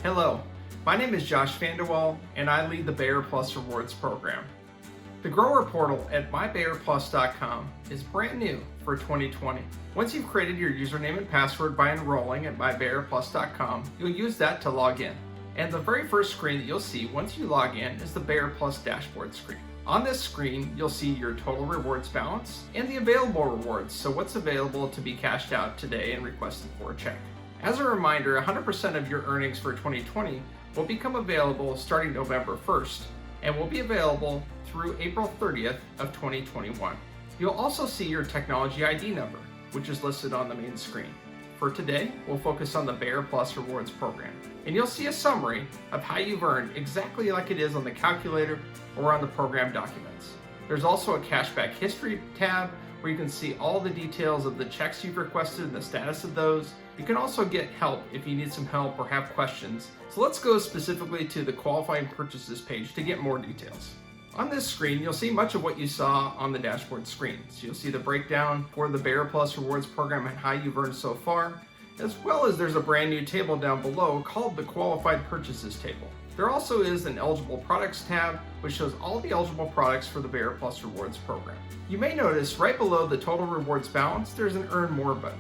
Hello, my name is Josh Vanderwall and I lead the Bayer Plus Rewards program. The grower portal at mybayerplus.com is brand new for 2020. Once you've created your username and password by enrolling at mybayerplus.com, you'll use that to log in. And the very first screen that you'll see once you log in is the Bayer Plus dashboard screen. On this screen, you'll see your total rewards balance and the available rewards, so what's available to be cashed out today and requested for a check. As a reminder, 100% of your earnings for 2020 will become available starting November 1st and will be available through April 30th of 2021. You'll also see your technology ID number, which is listed on the main screen. For today, we'll focus on the Bayer Plus Rewards program, and you'll see a summary of how you've earned exactly like it is on the calculator or on the program documents. There's also a Cashback History tab where you can see all the details of the checks you've requested and the status of those. You can also get help if you need some help or have questions. So let's go specifically to the qualifying purchases page to get more details. On this screen, you'll see much of what you saw on the dashboard screen. So you'll see the breakdown for the Bayer Plus Rewards program and how you've earned so far, as well as there's a brand new table down below called the Qualified Purchases table. There also is an Eligible Products tab, which shows all the eligible products for the Bayer Plus Rewards program. You may notice right below the total rewards balance, there's an Earn More button.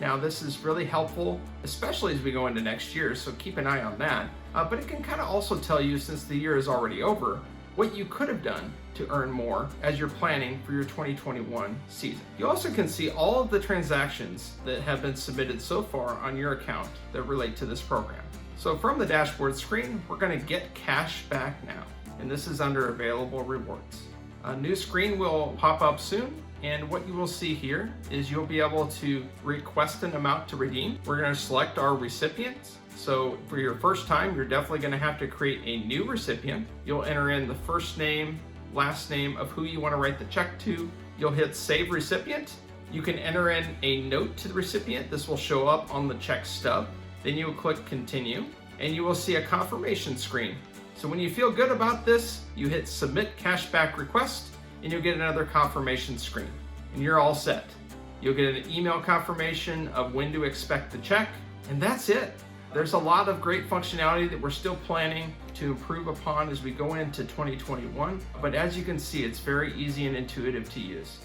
Now this is really helpful, especially as we go into next year, so keep an eye on that. But it can kind of also tell you, since the year is already over, what you could have done to earn more as you're planning for your 2021 season. You also can see all of the transactions that have been submitted so far on your account that relate to this program. So from the dashboard screen, we're going to get cash back now, and this is under available rewards. A new screen will pop up soon, and what you will see here is you'll be able to request an amount to redeem. We're going to select our recipients. So for your first time, you're definitely going to have to create a new recipient. You'll enter in the first name, last name of who you want to write the check to. You'll hit Save Recipient. You can enter in a note to the recipient. This will show up on the check stub. Then you will click Continue, and you will see a confirmation screen. So when you feel good about this, you hit Submit Cashback Request, and you'll get another confirmation screen, and you're all set. You'll get an email confirmation of when to expect the check, and that's it. There's a lot of great functionality that we're still planning to improve upon as we go into 2021, but as you can see, it's very easy and intuitive to use.